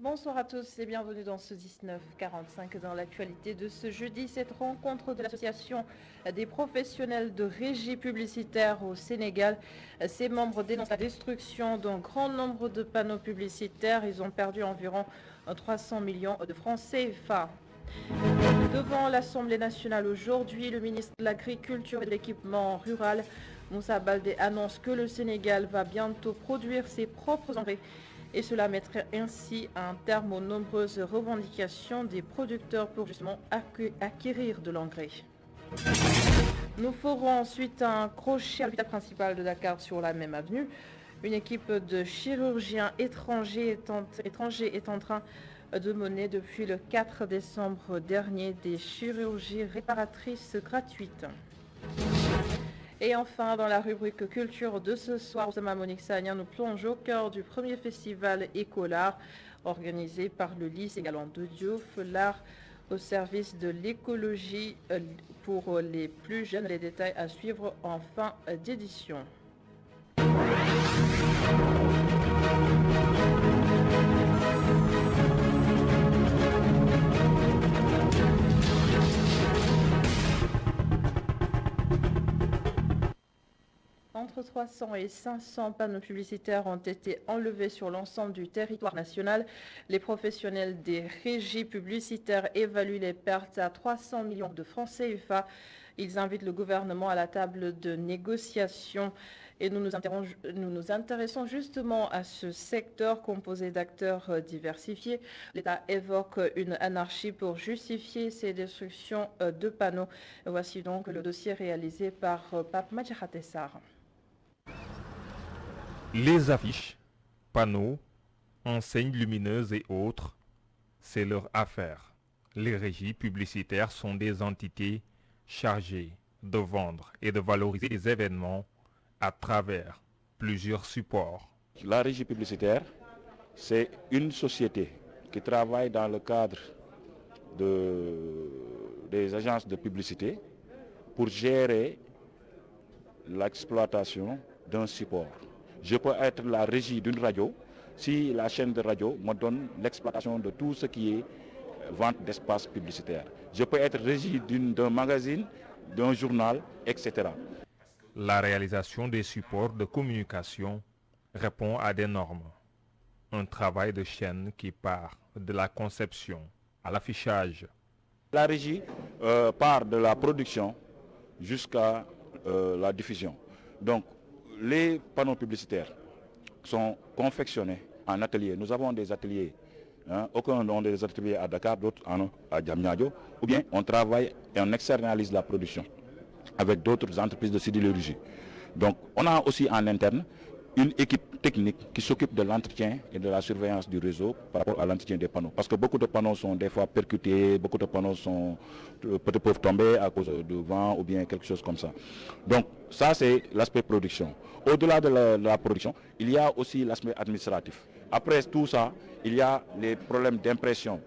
Bonsoir à tous et bienvenue dans ce 1945 dans l'actualité de ce jeudi. Cette rencontre de l'association des professionnels de régie publicitaire au Sénégal. Ses membres dénoncent la destruction d'un grand nombre de panneaux publicitaires. Ils ont perdu environ 300 millions de francs CFA. Devant l'Assemblée nationale aujourd'hui, le ministre de l'Agriculture et de l'Équipement rural, Moussa Baldé, annonce que le Sénégal va bientôt produire ses propres engrais. Et cela mettrait ainsi un terme aux nombreuses revendications des producteurs pour justement acquérir de l'engrais. Nous ferons ensuite un crochet à l'hôpital principal de Dakar sur la même avenue. Une équipe de chirurgiens étrangers est en train de mener depuis le 4 décembre dernier des chirurgies réparatrices gratuites. Et enfin, dans la rubrique culture de ce soir, Oussama Monique Sagna nous plonge au cœur du premier festival Écolart organisé par le lycée Galant de Diouf, l'art au service de l'écologie pour les plus jeunes. Les détails à suivre en fin d'édition. Entre 300 et 500 panneaux publicitaires ont été enlevés sur l'ensemble du territoire national. Les professionnels des régies publicitaires évaluent les pertes à 300 millions de francs CFA. Ils invitent le gouvernement à la table de négociation. Et nous nous intéressons justement à ce secteur composé d'acteurs diversifiés. L'État évoque une anarchie pour justifier ces destructions de panneaux. Voici donc le dossier réalisé par Pape Madjahatessar. Les affiches, panneaux, enseignes lumineuses et autres, c'est leur affaire. Les régies publicitaires sont des entités chargées de vendre et de valoriser les événements à travers plusieurs supports. La régie publicitaire, c'est une société qui travaille dans le cadre des agences de publicité pour gérer l'exploitation d'un support. Je peux être la régie d'une radio si la chaîne de radio me donne l'exploitation de tout ce qui est vente d'espace publicitaire. Je peux être régie d'un magazine, d'un journal, etc. La réalisation des supports de communication répond à des normes. Un travail de chaîne qui part de la conception à l'affichage. La régie part de la production jusqu'à la diffusion. Donc, les panneaux publicitaires sont confectionnés en atelier. Nous avons des ateliers, aucun ont des ateliers à Dakar, d'autres à Diamniadio, ou bien on travaille et on externalise la production avec d'autres entreprises de sidérurgie. Donc, on a aussi en interne une équipe technique qui s'occupe de l'entretien et de la surveillance du réseau par rapport à l'entretien des panneaux. Parce que beaucoup de panneaux sont des fois percutés, beaucoup de panneaux peuvent tomber à cause du vent ou bien quelque chose comme ça. Donc ça c'est l'aspect production. Au-delà de la production, il y a aussi l'aspect administratif. Après tout ça, il y a les problèmes d'impression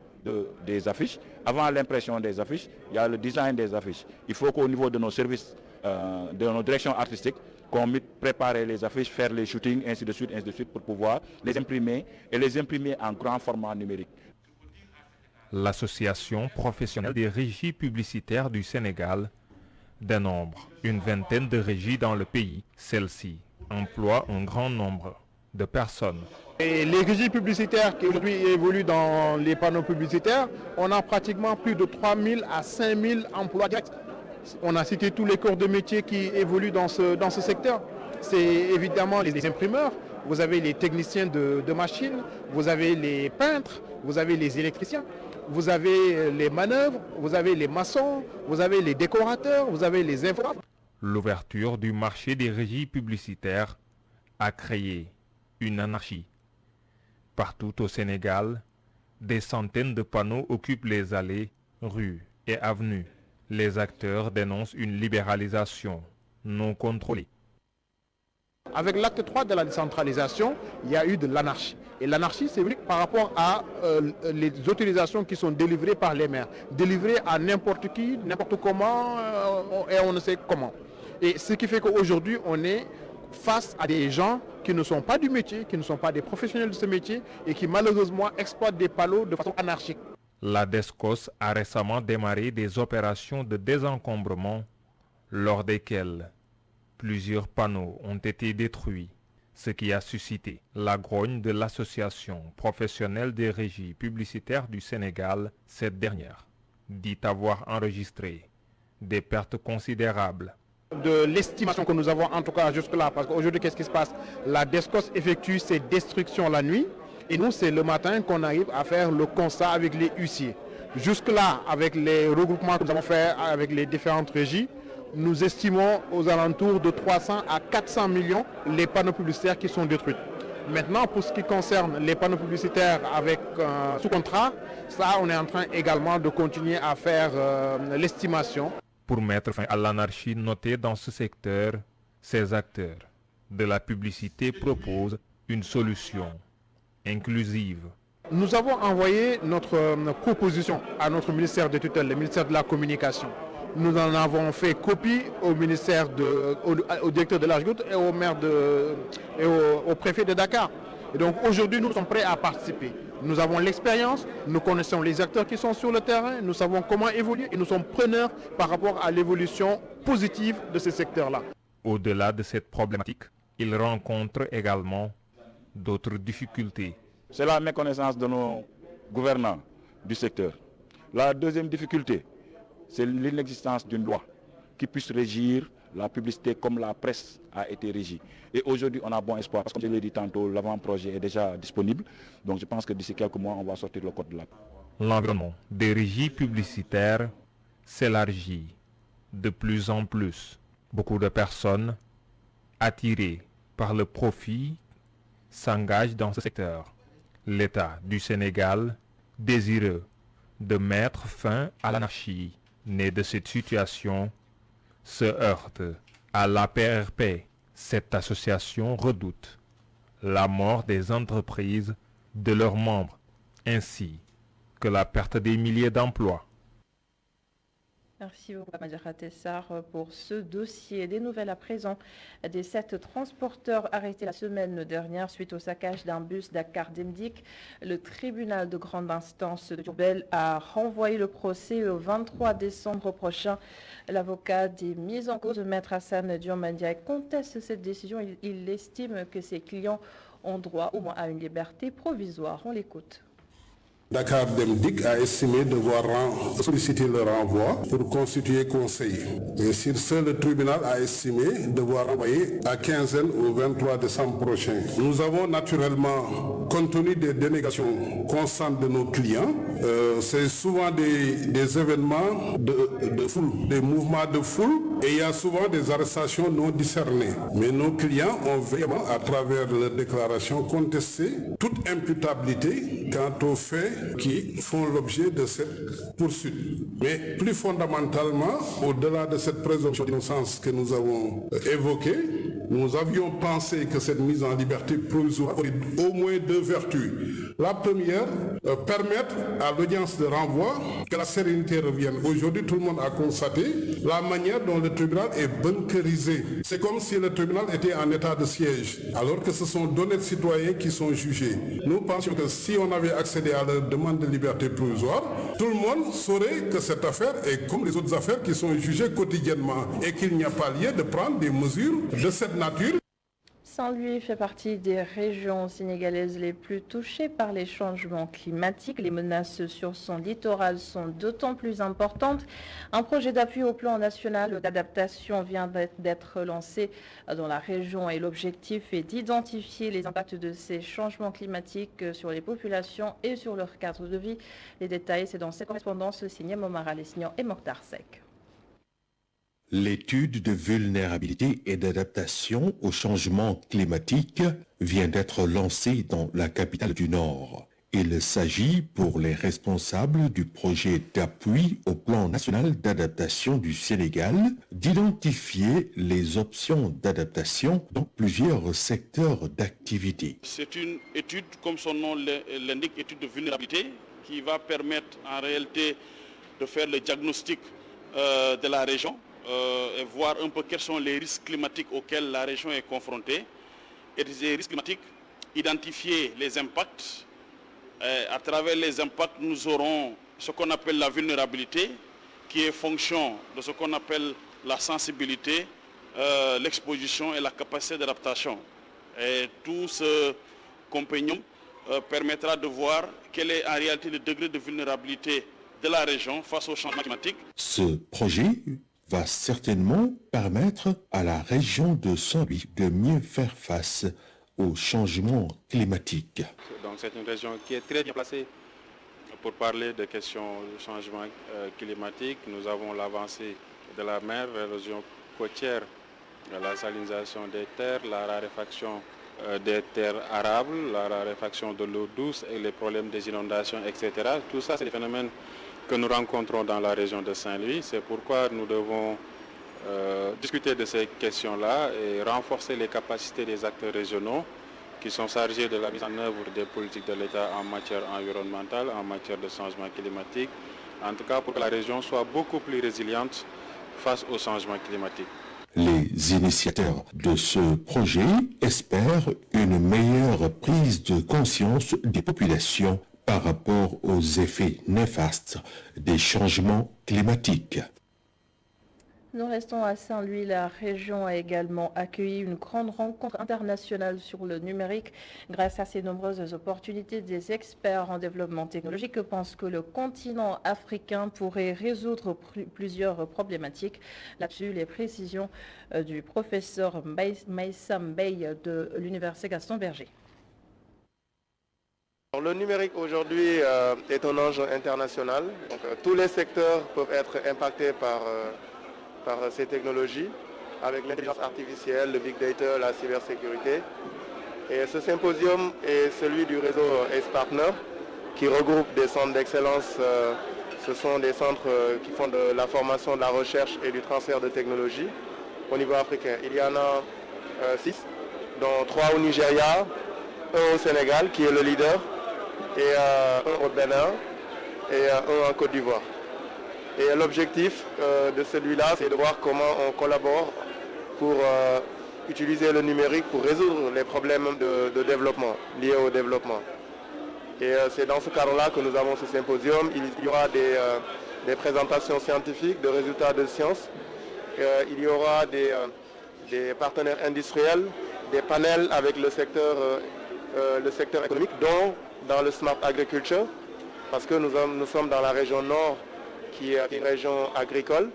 des affiches. Avant l'impression des affiches, il y a le design des affiches. Il faut qu'au niveau de nos services, de nos directions artistiques, qu'on prépare les affiches, faire les shootings, ainsi de suite, pour pouvoir les imprimer et les imprimer en grand format numérique. L'association professionnelle des régies publicitaires du Sénégal dénombre une vingtaine de régies dans le pays. Celle-ci emploie un grand nombre de personnes. Et les régies publicitaires qui aujourd'hui évoluent dans les panneaux publicitaires, on a pratiquement plus de 3000 à 5000 emplois directs. On a cité tous les corps de métier qui évoluent dans ce secteur. C'est évidemment les imprimeurs, vous avez les techniciens de machines, vous avez les peintres, vous avez les électriciens, vous avez les manœuvres, vous avez les maçons, vous avez les décorateurs, vous avez les infographes. L'ouverture du marché des régies publicitaires a créé une anarchie. Partout au Sénégal, des centaines de panneaux occupent les allées, rues et avenues. Les acteurs dénoncent une libéralisation non contrôlée. Avec l'acte 3 de la décentralisation, il y a eu de l'anarchie. Et l'anarchie, c'est vrai par rapport à les autorisations qui sont délivrées par les maires. Délivrées à n'importe qui, n'importe comment, et on ne sait comment. Et ce qui fait qu'aujourd'hui, on est face à des gens qui ne sont pas du métier, qui ne sont pas des professionnels de ce métier et qui malheureusement exploitent des panneaux de façon anarchique. La DESCOS a récemment démarré des opérations de désencombrement lors desquelles plusieurs panneaux ont été détruits, ce qui a suscité la grogne de l'Association professionnelle des régies publicitaires du Sénégal. Cette dernière dit avoir enregistré des pertes considérables. De l'estimation que nous avons en tout cas jusque-là, parce qu'aujourd'hui qu'est-ce qui se passe? La DESCOS effectue ses destructions la nuit et nous c'est le matin qu'on arrive à faire le constat avec les huissiers. Jusque-là, avec les regroupements que nous avons fait avec les différentes régies, nous estimons aux alentours de 300 à 400 millions les panneaux publicitaires qui sont détruits. Maintenant, pour ce qui concerne les panneaux publicitaires avec sous contrat, ça on est en train également de continuer à faire l'estimation. Pour mettre fin à l'anarchie notée dans ce secteur, ces acteurs de la publicité proposent une solution inclusive. Nous avons envoyé notre proposition à notre ministère de tutelle, le ministère de la Communication. Nous en avons fait copie au ministère, au directeur de l'AGEROUTE et au maire et au préfet de Dakar. Et donc aujourd'hui, nous sommes prêts à participer. Nous avons l'expérience, nous connaissons les acteurs qui sont sur le terrain, nous savons comment évoluer et nous sommes preneurs par rapport à l'évolution positive de ces secteurs-là. Au-delà de cette problématique, ils rencontrent également d'autres difficultés. C'est la méconnaissance de nos gouvernants du secteur. La deuxième difficulté, c'est l'inexistence d'une loi qui puisse régir la publicité comme la presse a été régie. Et aujourd'hui, on a bon espoir, parce que comme je l'ai dit tantôt, l'avant-projet est déjà disponible. Donc je pense que d'ici quelques mois, on va sortir le code de la... L'environnement des régies publicitaires s'élargit de plus en plus. Beaucoup de personnes attirées par le profit s'engagent dans ce secteur. L'État du Sénégal, désireux de mettre fin à l'anarchie née de cette situation, se heurte à l'APRP. Cette association redoute la mort des entreprises, de leurs membres, ainsi que la perte des milliers d'emplois. Merci beaucoup, Madjara Tessar, pour ce dossier. Des nouvelles à présent des 7 transporteurs arrêtés la semaine dernière suite au saccage d'un bus Dakar-Demdik. Le tribunal de grande instance de Diourbel a renvoyé le procès au 23 décembre prochain. L'avocat des mises en cause, Maître Hassan Diomandia, conteste cette décision. Il estime que ses clients ont droit au moins à une liberté provisoire. On l'écoute. Dakar Demdik a estimé devoir solliciter le renvoi pour constituer conseil. Et sur ce, le tribunal a estimé devoir renvoyer à quinzaine au 23 décembre prochain. Nous avons naturellement, compte tenu des dénégations constantes de nos clients, c'est souvent des événements de foule, des mouvements de foule, et il y a souvent des arrestations non discernées. Mais nos clients ont vraiment, à travers leurs déclarations, contesté toute imputabilité quant aux faits qui font l'objet de cette poursuite. Mais plus fondamentalement, au-delà de cette présomption d'innocence que nous avons évoquée, nous avions pensé que cette mise en liberté provisoire aurait au moins 2 vertus. La première, permettre à l'audience de renvoi que la sérénité revienne. Aujourd'hui, tout le monde a constaté la manière dont le tribunal est bunkerisé. C'est comme si le tribunal était en état de siège, alors que ce sont d'honnêtes citoyens qui sont jugés. Nous pensions que si on avait accédé à la demande de liberté provisoire, tout le monde saurait que cette affaire est comme les autres affaires qui sont jugées quotidiennement et qu'il n'y a pas lieu de prendre des mesures de cette nature. Saint-Louis fait partie des régions sénégalaises les plus touchées par les changements climatiques. Les menaces sur son littoral sont d'autant plus importantes. Un projet d'appui au plan national d'adaptation vient d'être lancé dans la région et l'objectif est d'identifier les impacts de ces changements climatiques sur les populations et sur leur cadre de vie. Les détails, c'est dans cette correspondance signée Momara Lesnian et Mokhtar Sek. L'étude de vulnérabilité et d'adaptation au changement climatique vient d'être lancée dans la capitale du Nord. Il s'agit pour les responsables du projet d'appui au plan national d'adaptation du Sénégal d'identifier les options d'adaptation dans plusieurs secteurs d'activité. C'est une étude, comme son nom l'indique, étude de vulnérabilité, qui va permettre en réalité de faire le diagnostic de la région et voir un peu quels sont les risques climatiques auxquels la région est confrontée. Et ces risques climatiques, identifier les impacts. À travers les impacts, nous aurons ce qu'on appelle la vulnérabilité, qui est fonction de ce qu'on appelle la sensibilité, l'exposition et la capacité d'adaptation. Et tout ce compagnon permettra de voir quel est en réalité le degré de vulnérabilité de la région face au changement climatique. Ce projet va certainement permettre à la région de Saint-Louis de mieux faire face au changement climatique. Donc c'est une région qui est très bien placée pour parler des questions de changement climatique. Nous avons l'avancée de la mer, l'érosion côtière, la salinisation des terres, la raréfaction des terres arables, la raréfaction de l'eau douce et les problèmes des inondations, etc. Tout ça, c'est des phénomènes que nous rencontrons dans la région de Saint-Louis. C'est pourquoi nous devons discuter de ces questions-là et renforcer les capacités des acteurs régionaux qui sont chargés de la mise en œuvre des politiques de l'État en matière environnementale, en matière de changement climatique, en tout cas pour que la région soit beaucoup plus résiliente face au changement climatique. Les initiateurs de ce projet espèrent une meilleure prise de conscience des populations par rapport aux effets néfastes des changements climatiques. Nous restons à Saint-Louis. La région a également accueilli une grande rencontre internationale sur le numérique. Grâce à ces nombreuses opportunités, des experts en développement technologique pensent que le continent africain pourrait résoudre plusieurs problématiques. Là-dessus, les précisions du professeur Maïsam Bey de l'Université Gaston Berger. Le numérique aujourd'hui est un enjeu international. Donc, tous les secteurs peuvent être impactés par ces technologies, avec l'intelligence artificielle, le big data, la cybersécurité. Et ce symposium est celui du réseau ACE Partner, qui regroupe des centres d'excellence. Ce sont des centres qui font de la formation, de la recherche et du transfert de technologies au niveau africain. Il y en a 6, dont 3 au Nigeria, 1 au Sénégal, qui est le leader, et 1 au Bénin, et 1 en Côte d'Ivoire. Et l'objectif de celui-là, c'est de voir comment on collabore pour utiliser le numérique pour résoudre les problèmes de développement, liés au développement. Et c'est dans ce cadre-là que nous avons ce symposium. Il y aura des présentations scientifiques de résultats de sciences. Il y aura des partenaires industriels, des panels avec le secteur économique, dont dans le Smart Agriculture, parce que nous sommes dans la région nord, qui est une région agricole,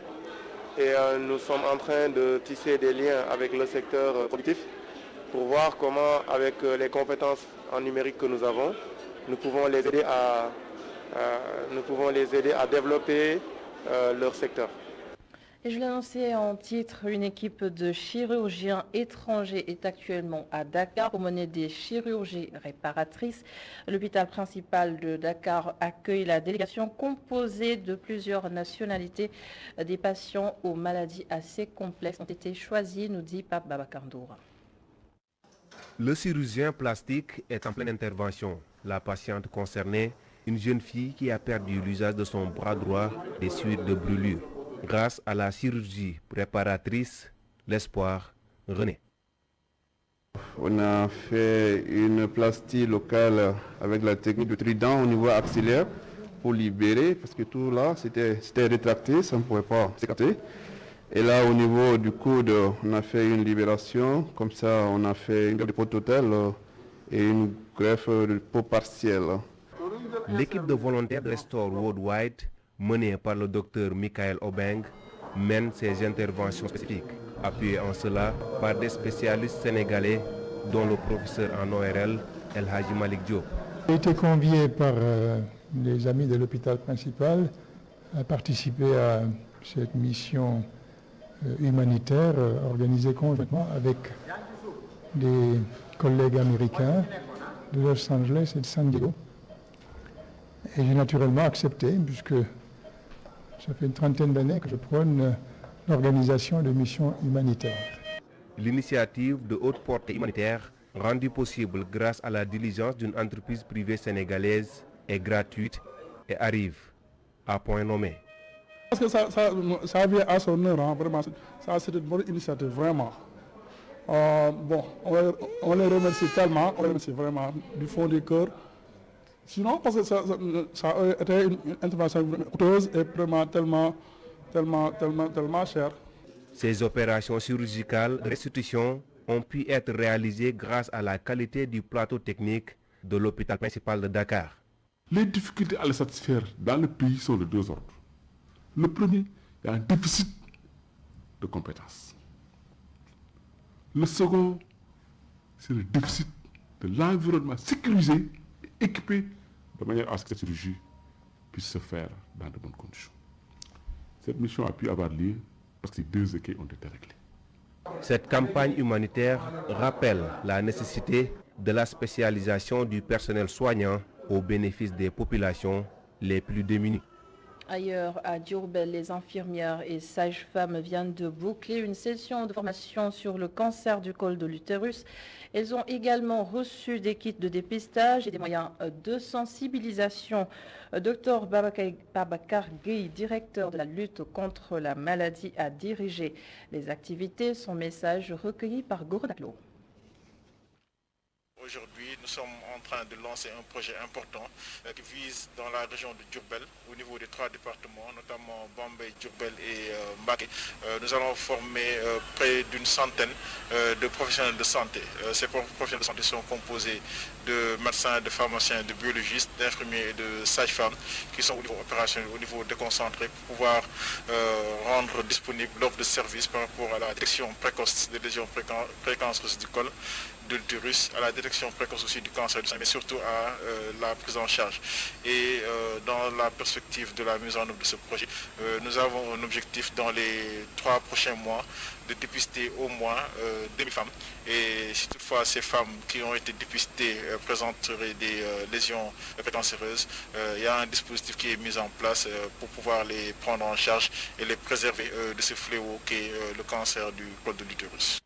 et nous sommes en train de tisser des liens avec le secteur productif pour voir comment, avec les compétences en numérique que nous avons, nous pouvons les aider à développer leur secteur. Et je l'ai annoncé en titre, une équipe de chirurgiens étrangers est actuellement à Dakar pour mener des chirurgies réparatrices. L'hôpital principal de Dakar accueille la délégation composée de plusieurs nationalités. Des patients aux maladies assez complexes ont été choisis, nous dit Pape Babakandoura. Le chirurgien plastique est en pleine intervention. La patiente concernée, une jeune fille qui a perdu l'usage de son bras droit des suites de brûlure. Grâce à la chirurgie réparatrice, l'espoir renaît. On a fait une plastie locale avec la technique de trident au niveau axillaire pour libérer, parce que tout là c'était rétracté, ça ne pouvait pas s'écarter. Et là au niveau du coude, on a fait une libération, comme ça on a fait une greffe de peau totale et une greffe de peau partielle. L'équipe de volontaires de Restore Worldwide, menée par le docteur Michael Obeng, mène ses interventions spécifiques, appuyées en cela par des spécialistes sénégalais, dont le professeur en ORL, El Hadji Malik Diop. J'ai été convié par les amis de l'hôpital principal à participer à cette mission humanitaire organisée conjointement avec des collègues américains de Los Angeles et de San Diego. Et j'ai naturellement accepté, puisque ça fait une trentaine d'années que je prône l'organisation de missions humanitaires. L'initiative de haute portée humanitaire, rendue possible grâce à la diligence d'une entreprise privée sénégalaise, est gratuite et arrive à point nommé. Parce que ça vient à son heure, hein, vraiment. Ça, c'est une bonne initiative, vraiment. On les remercie tellement, on les remercie vraiment du fond du cœur. Sinon, parce que ça a été une intervention coûteuse et vraiment tellement chère. Ces opérations chirurgicales de restitution ont pu être réalisées grâce à la qualité du plateau technique de l'hôpital principal de Dakar. Les difficultés à les satisfaire dans le pays sont de deux ordres. Le premier, il y a un déficit de compétences. Le second, c'est le déficit de l'environnement sécurisé et équipé de manière à ce que cette chirurgie puisse se faire dans de bonnes conditions. Cette mission a pu avoir lieu parce que ces deux écueils ont été réglés. Cette campagne humanitaire rappelle la nécessité de la spécialisation du personnel soignant au bénéfice des populations les plus démunies. Ailleurs, à Diourbel, les infirmières et sages-femmes viennent de boucler une session de formation sur le cancer du col de l'utérus. Elles ont également reçu des kits de dépistage et des moyens de sensibilisation. Dr Babacar Gueye, directeur de la lutte contre la maladie, a dirigé les activités. Son message recueilli par Gorodaklo. Aujourd'hui, nous sommes en train de lancer un projet important qui vise dans la région de Diourbel, au niveau des 3 départements, notamment Bambey, Diourbel et Mbacké. Nous allons former près d'une centaine de professionnels de santé. Ces professionnels de santé sont composés de médecins, de pharmaciens, de biologistes, d'infirmiers et de sages-femmes qui sont au niveau opérationnel, au niveau déconcentré pour pouvoir rendre disponible l'offre de services par rapport à la détection précoce des lésions précancéreuses du col de l'utérus, à la détection précoce aussi du cancer du sein, mais surtout à la prise en charge. Et dans la perspective de la mise en œuvre de ce projet, nous avons un objectif dans les 3 prochains mois de dépister au moins 2000 femmes. Et si toutefois ces femmes qui ont été dépistées présenteraient des lésions précancéreuses, il y a un dispositif qui est mis en place pour pouvoir les prendre en charge et les préserver de ce fléau qu'est le cancer du col de l'utérus.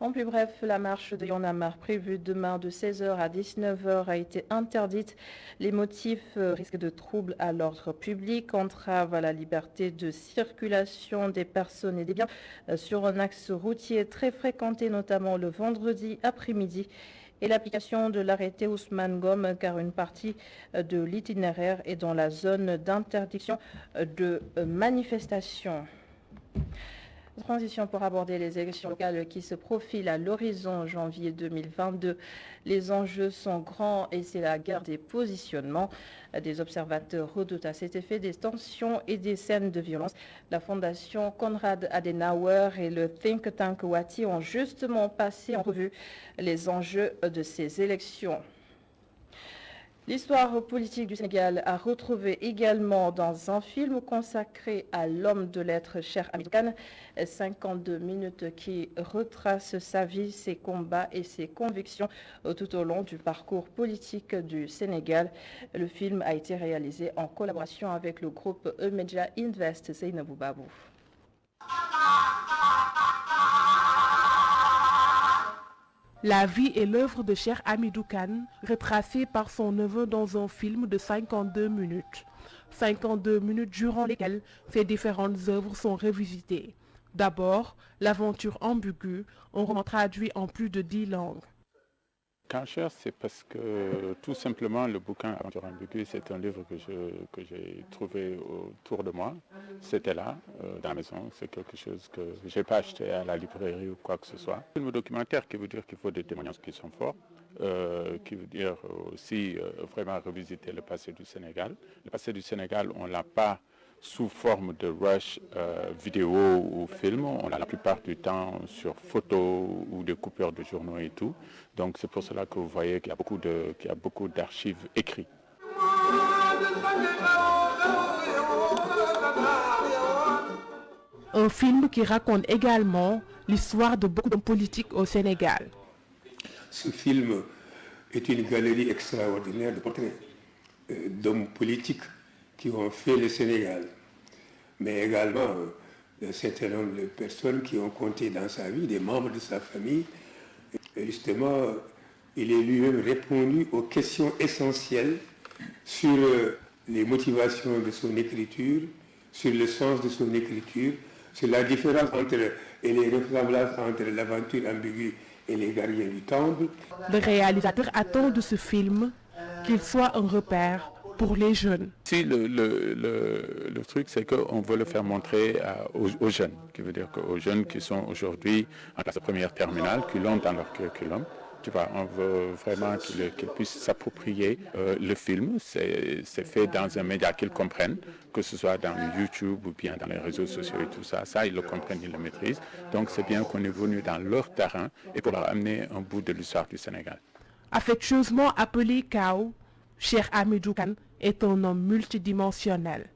En plus bref, la marche de Y'en a marre prévue demain de 16h à 19h a été interdite. Les motifs risquent de troubles à l'ordre public, entrave à la liberté de circulation des personnes et des biens sur un axe routier très fréquenté, notamment le vendredi après-midi, et l'application de l'arrêté Ousmane Gom, car une partie de l'itinéraire est dans la zone d'interdiction de manifestation. Transition pour aborder les élections locales qui se profilent à l'horizon janvier 2022. Les enjeux sont grands et c'est la guerre des positionnements. Des observateurs redoutent à cet effet des tensions et des scènes de violence. La fondation Konrad Adenauer et le think tank Wati ont justement passé en revue les enjeux de ces élections. L'histoire politique du Sénégal a retrouvé également dans un film consacré à l'homme de lettres Cheikh Hamidou Kane, 52 minutes qui retrace sa vie, ses combats et ses convictions tout au long du parcours politique du Sénégal. Le film a été réalisé en collaboration avec le groupe E-Media Invest Seynabou Babou. La vie et l'œuvre de Cheikh Hamidou Kane, retracée par son neveu dans un film de 52 minutes. 52 minutes durant lesquelles ses différentes œuvres sont revisitées. D'abord, l'aventure ambiguë, un roman traduit en plus de 10 langues. Cancer, c'est parce que tout simplement le bouquin Aventure ambiguë, c'est un livre que j'ai trouvé autour de moi. C'était là, dans la maison. C'est quelque chose que je n'ai pas acheté à la librairie ou quoi que ce soit. Un film documentaire qui veut dire qu'il faut des témoignages qui sont forts, qui veut dire aussi vraiment revisiter le passé du Sénégal. Le passé du Sénégal, on ne l'a pas sous forme de rush vidéo ou film. On a la plupart du temps sur photo ou des coupures de journaux et tout. Donc c'est pour cela que vous voyez qu'il y a beaucoup d'archives écrites. Un film qui raconte également l'histoire de beaucoup d'hommes politiques au Sénégal. Ce film est une galerie extraordinaire de portraits d'hommes politiques qui ont fait le Sénégal, mais également un certain nombre de personnes qui ont compté dans sa vie, des membres de sa famille. Et justement, il est lui-même répondu aux questions essentielles sur les motivations de son écriture, sur le sens de son écriture, sur la différence et les ressemblances entre l'aventure ambiguë et les gardiens du temple. Le réalisateur attend de ce film qu'il soit un repère pour les jeunes. Si le truc, c'est qu'on veut le faire montrer aux jeunes, qui veut dire qu'aux jeunes qui sont aujourd'hui en classe de première terminale, qui l'ont dans leur curriculum, tu vois, on veut vraiment qu'ils puissent s'approprier le film. C'est fait dans un média qu'ils comprennent, que ce soit dans YouTube ou bien dans les réseaux sociaux et tout ça. Ça, ils le comprennent, ils le maîtrisent. Donc c'est bien qu'on est venu dans leur terrain et pour leur amener un bout de l'histoire du Sénégal. Affectueusement appelé Kao, Cheikh Hamidou Kane est un homme multidimensionnel.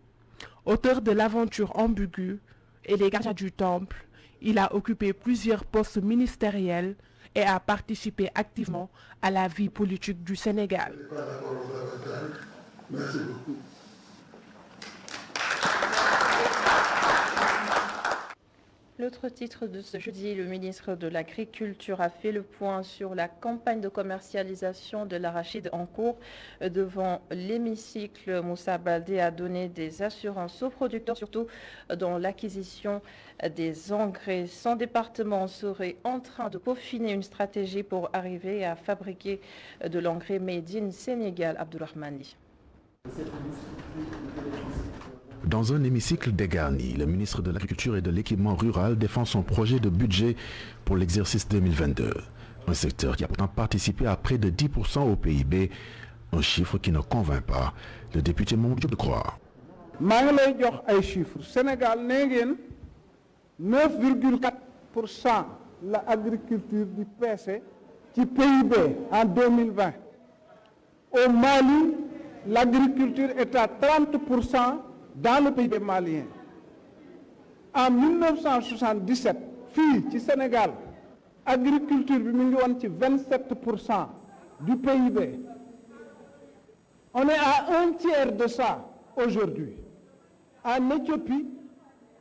Auteur de l'aventure ambiguë et les gardiens du temple, il a occupé plusieurs postes ministériels et a participé activement à la vie politique du Sénégal. Merci beaucoup. L'autre titre de ce jeudi, le ministre de l'Agriculture a fait le point sur la campagne de commercialisation de l'arachide en cours. Devant l'hémicycle, Moussa Baldé a donné des assurances aux producteurs, surtout dans l'acquisition des engrais. Son département serait en train de peaufiner une stratégie pour arriver à fabriquer de l'engrais made in Sénégal. Abdourahmani. Dans un hémicycle dégarni, le ministre de l'Agriculture et de l'Équipement rural défend son projet de budget pour l'exercice 2022. Un secteur qui a pourtant participé à près de 10% au PIB, un chiffre qui ne convainc pas le député Mamadou de Croix. maa ngi lay jox ay chiffres Sénégal nee ngeen 9,4% la agriculture di peese ci PIB en 2020. Au Mali, l'agriculture est à 30% dans le PIB malien. En 1977, fii ci Sénégal, agriculture bi mu ngi woon ci 27% du PIB. On est à un tiers de ça aujourd'hui. En Éthiopie,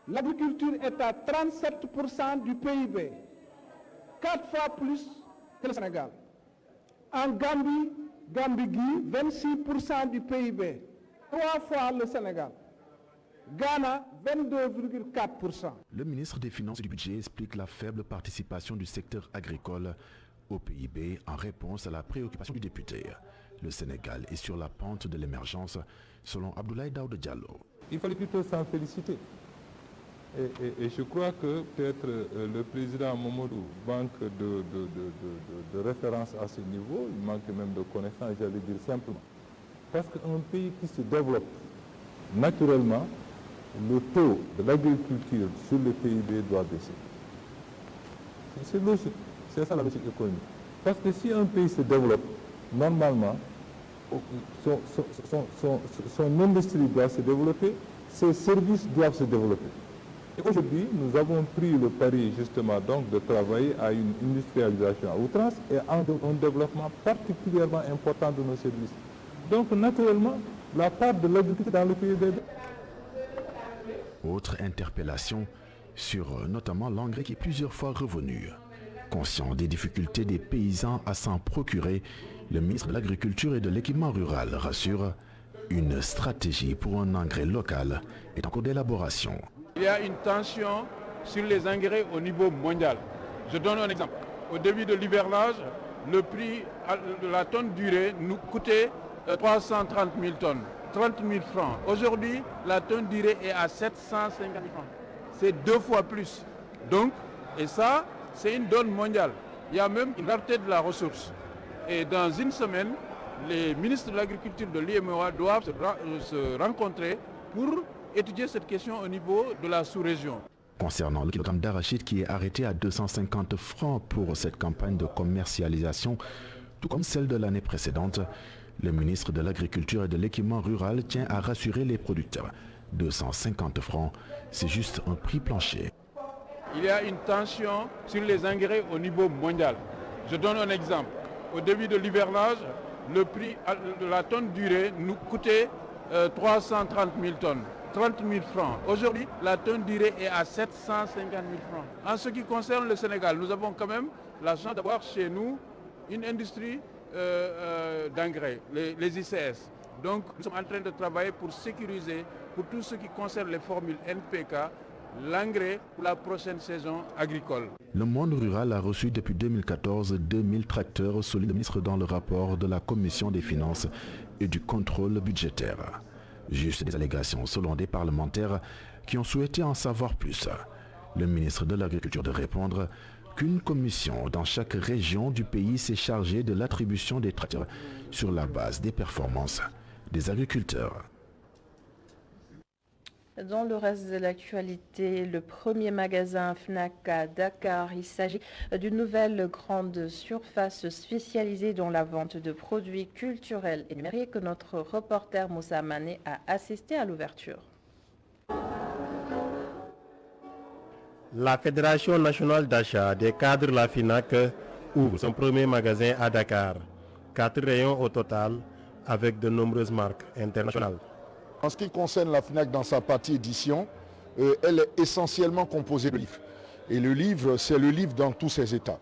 l'agriculture est à 37% du PIB, 4 fois plus que le Sénégal. En Gambie, 26% du PIB, 3 fois le Sénégal. Ghana, 22,4%. Le ministre des Finances et du Budget explique la faible participation du secteur agricole au PIB en réponse à la préoccupation du député. Le Sénégal est sur la pente de l'émergence, selon Abdoulaye Daouda Diallo. Il fallait plutôt s'en féliciter. Et je crois que peut-être le président Mamadou manque de référence à ce niveau, il manque même de connaissances, j'allais dire simplement. Parce qu'un pays qui se développe naturellement, le taux de l'agriculture sur le PIB doit baisser. C'est logique, c'est ça la logique économique. Parce que si un pays se développe, normalement, son industrie doit se développer, ses services doivent se développer. Et aujourd'hui, nous avons pris le pari justement donc de travailler à une industrialisation à outrance et à un développement particulièrement important de nos services. Donc naturellement, la part de l'agriculture dans le PIB. Autre interpellation sur notamment l'engrais qui est plusieurs fois revenu. Conscient des difficultés des paysans à s'en procurer, le ministre de l'Agriculture et de l'Équipement rural rassure, une stratégie pour un engrais local est en cours d'élaboration. Il y a une tension sur les engrais au niveau mondial. Je donne un exemple. Au début de l'hivernage, le prix de la tonne d'urée nous coûtait 330 000 tonnes, 30 000 francs. Aujourd'hui, la tonne d'urée est à 750 000 francs. C'est 2 fois plus. Donc, et ça, c'est une donne mondiale. Il y a même une rareté de la ressource. Et dans une semaine, les ministres de l'Agriculture de l'UEMOA doivent se rencontrer pour étudier cette question au niveau de la sous-région. Concernant le kilogramme d'arachide qui est arrêté à 250 francs pour cette campagne de commercialisation, tout comme celle de l'année précédente, le ministre de l'Agriculture et de l'Équipement rural tient à rassurer les producteurs. 250 francs, c'est juste un prix plancher. Il y a une tension sur les engrais au niveau mondial. Je donne un exemple. Au début de l'hivernage, le prix de la tonne d'urée nous coûtait 330 000 tonnes, 30 000 francs. Aujourd'hui, la tonne d'urée est à 750 000 francs. En ce qui concerne le Sénégal, nous avons quand même la chance d'avoir chez nous une industrie d'engrais, les ICS. Donc nous sommes en train de travailler pour sécuriser, pour tout ce qui concerne les formules NPK, l'engrais pour la prochaine saison agricole. Le monde rural a reçu depuis 2014 2000 tracteurs, souligne le ministre dans le rapport de la Commission des finances et du contrôle budgétaire. Juste des allégations selon des parlementaires qui ont souhaité en savoir plus. Le ministre de l'Agriculture de répondre qu'une commission dans chaque région du pays s'est chargée de l'attribution des tracteurs sur la base des performances des agriculteurs. Dans le reste de l'actualité, le premier magasin Fnac à Dakar, il s'agit d'une nouvelle grande surface spécialisée dans la vente de produits culturels et numériques. Notre reporter Moussa Mané a assisté à l'ouverture. La Fédération nationale d'achat des cadres, la FINAC, ouvre son premier magasin à Dakar. 4 rayons au total, avec de nombreuses marques internationales. En ce qui concerne la FNAC dans sa partie édition, elle est essentiellement composée de livres. Et le livre, c'est le livre dans tous ses états.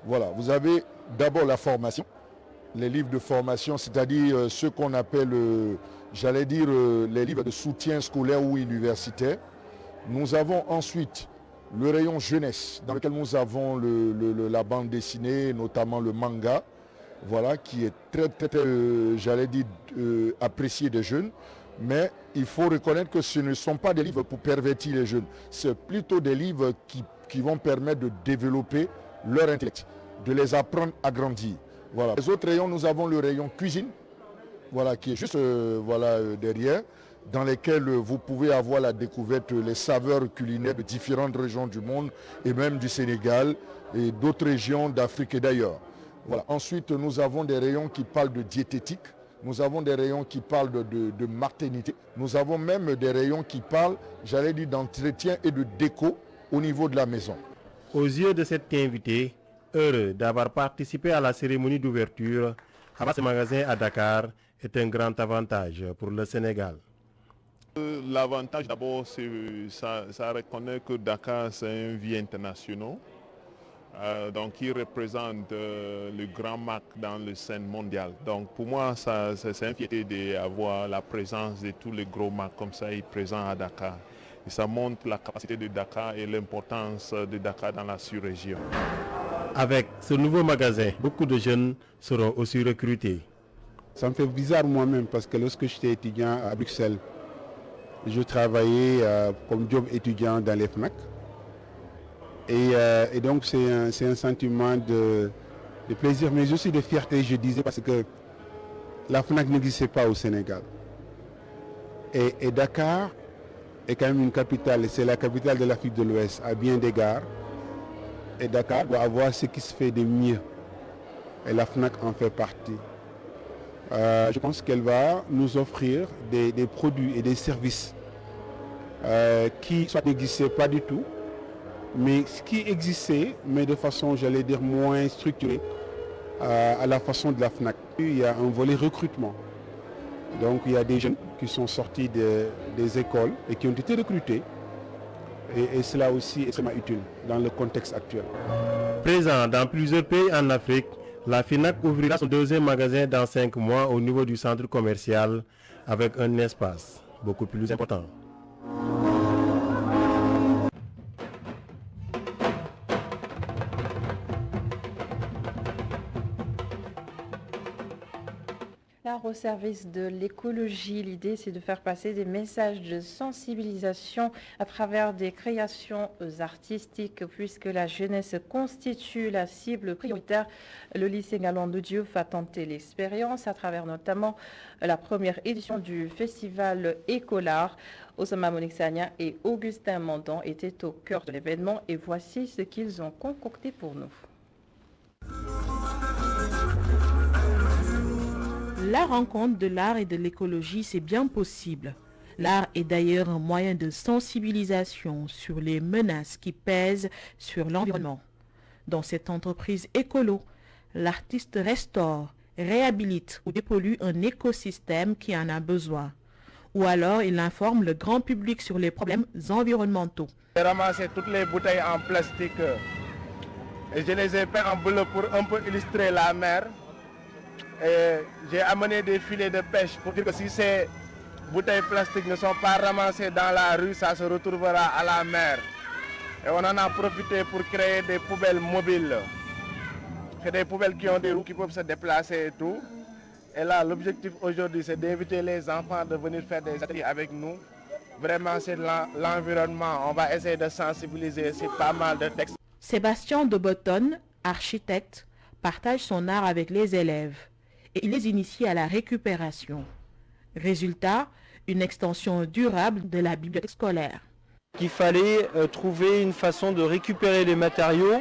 Voilà, vous avez d'abord la formation, les livres de formation, c'est-à-dire ce qu'on appelle, les livres de soutien scolaire ou universitaire. Nous avons ensuite le rayon jeunesse, dans lequel nous avons la bande dessinée, notamment le manga, voilà, qui est très apprécié des jeunes. Mais il faut reconnaître que ce ne sont pas des livres pour pervertir les jeunes. C'est plutôt des livres qui vont permettre de développer leur intellect, de les apprendre à grandir. Voilà. Les autres rayons, nous avons le rayon cuisine, voilà, qui est juste derrière, dans lesquels vous pouvez avoir la découverte, les saveurs culinaires de différentes régions du monde et même du Sénégal et d'autres régions d'Afrique et d'ailleurs. Voilà. Ensuite, nous avons des rayons qui parlent de diététique. Nous avons des rayons qui parlent de maternité. Nous avons même des rayons qui parlent, d'entretien et de déco au niveau de la maison. Aux yeux de cet invité, heureux d'avoir participé à la cérémonie d'ouverture, avoir ce magasin à Dakar est un grand avantage pour le Sénégal. L'avantage d'abord, ça reconnaît que Dakar, c'est un vie international. Donc il représente le grand marque dans le scène mondiale. Donc pour moi, c'est une fierté d'avoir la présence de tous les gros marques comme ça présents à Dakar. Et ça montre la capacité de Dakar et l'importance de Dakar dans la sous-région. Avec ce nouveau magasin, beaucoup de jeunes seront aussi recrutés. Ça me fait bizarre moi-même parce que lorsque j'étais étudiant à Bruxelles, je travaillais comme job étudiant dans les FNAC. Et donc c'est un sentiment de plaisir, mais aussi de fierté, je disais, parce que la FNAC n'existait pas au Sénégal. Et Dakar est quand même une capitale, c'est la capitale de l'Afrique de l'Ouest à bien d'égards. Et Dakar doit avoir ce qui se fait de mieux. Et la FNAC en fait partie. Je pense qu'elle va nous offrir des produits et des services qui soit n'existaient pas du tout, mais ce qui existait, mais de façon, j'allais dire, moins structurée, à la façon de la FNAC. Il y a un volet recrutement. Donc il y a des jeunes qui sont sortis des écoles et qui ont été recrutés. Et cela aussi est extrêmement utile dans le contexte actuel. Présent dans plusieurs pays en Afrique, la FINAC ouvrira son deuxième magasin dans 5 mois au niveau du centre commercial avec un espace beaucoup plus important. Au service de l'écologie, l'idée c'est de faire passer des messages de sensibilisation à travers des créations artistiques puisque la jeunesse constitue la cible prioritaire. Le lycée Galon de Dieu va tenter l'expérience à travers notamment la première édition du festival Écolart. Osama Monixania et Augustin Mandon étaient au cœur de l'événement et voici ce qu'ils ont concocté pour nous. La rencontre de l'art et de l'écologie, c'est bien possible. L'art est d'ailleurs un moyen de sensibilisation sur les menaces qui pèsent sur l'environnement. Dans cette entreprise écolo, l'artiste restaure, réhabilite ou dépollue un écosystème qui en a besoin. Ou alors il informe le grand public sur les problèmes environnementaux. J'ai ramassé toutes les bouteilles en plastique et je les ai peintes en bleu pour un peu illustrer la mer. J'ai amené des filets de pêche pour dire que si ces bouteilles plastiques ne sont pas ramassées dans la rue, ça se retrouvera à la mer. Et on en a profité pour créer des poubelles mobiles. C'est des poubelles qui ont des roues qui peuvent se déplacer et tout. Et là, l'objectif aujourd'hui, c'est d'inviter les enfants de venir faire des ateliers avec nous. Vraiment, c'est l'environnement. On va essayer de sensibiliser, c'est pas mal de textes. Sébastien de Botton, architecte, partage son art avec les élèves et il les initie à la récupération. Résultat, une extension durable de la bibliothèque scolaire. Il fallait trouver une façon de récupérer les matériaux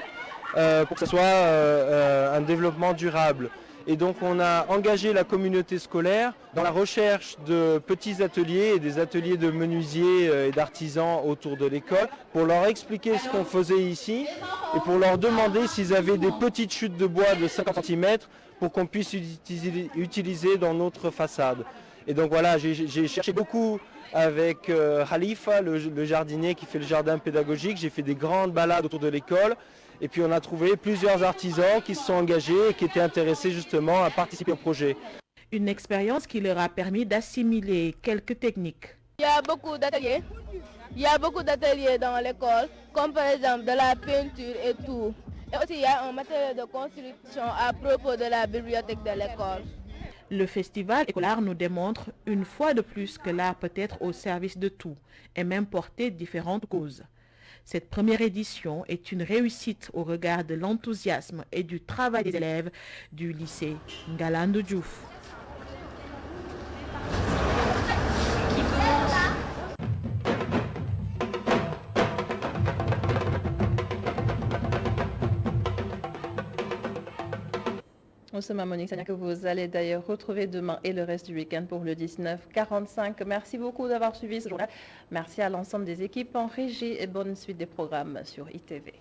pour que ce soit un développement durable. Et donc on a engagé la communauté scolaire dans la recherche de petits ateliers et des ateliers de menuisiers et d'artisans autour de l'école pour leur expliquer ce qu'on faisait ici et pour leur demander s'ils avaient des petites chutes de bois de 50 cm pour qu'on puisse utiliser dans notre façade. Et donc voilà, j'ai cherché beaucoup avec Khalifa, le jardinier qui fait le jardin pédagogique. J'ai fait des grandes balades autour de l'école. Et puis on a trouvé plusieurs artisans qui se sont engagés et qui étaient intéressés justement à participer au projet. Une expérience qui leur a permis d'assimiler quelques techniques. Il y a beaucoup d'ateliers. Il y a beaucoup d'ateliers dans l'école, comme par exemple de la peinture et tout. Et aussi il y a un matériel de construction à propos de la bibliothèque de l'école. Le festival écolaire nous démontre une fois de plus que l'art peut être au service de tout et même porter différentes causes. Cette première édition est une réussite au regard de l'enthousiasme et du travail des élèves du lycée Ngalandou Diouf. Oussama Monique Sagna, que vous allez d'ailleurs retrouver demain et le reste du week-end pour le 19-45. Merci beaucoup d'avoir suivi ce journal. Merci à l'ensemble des équipes en régie et bonne suite des programmes sur ITV.